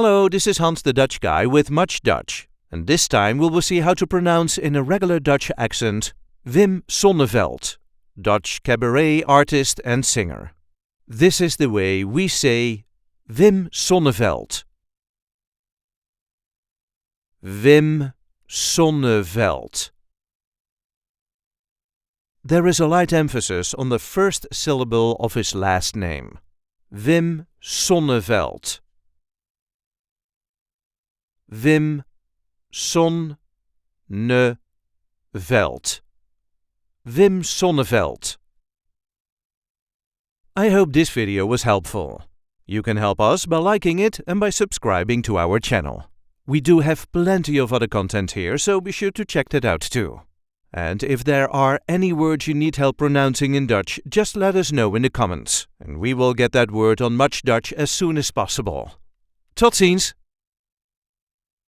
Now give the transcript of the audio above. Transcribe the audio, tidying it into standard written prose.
Hello, this is Hans the Dutch guy with Much Dutch. And this time we will see how to pronounce in a regular Dutch accent Wim Sonneveld, Dutch cabaret artist and singer. This is the way we say Wim Sonneveld. Wim Sonneveld. There is a light emphasis on the first syllable of his last name. Wim Sonneveld. Wim Sonneveld. Wim Sonneveld. I hope this video was helpful. You can help us by liking it and by subscribing to our channel. We do have plenty of other content here, so be sure to check that out too. And if there are any words you need help pronouncing in Dutch, just let us know in the comments, and we will get that word on Much Dutch as soon as possible. Tot ziens!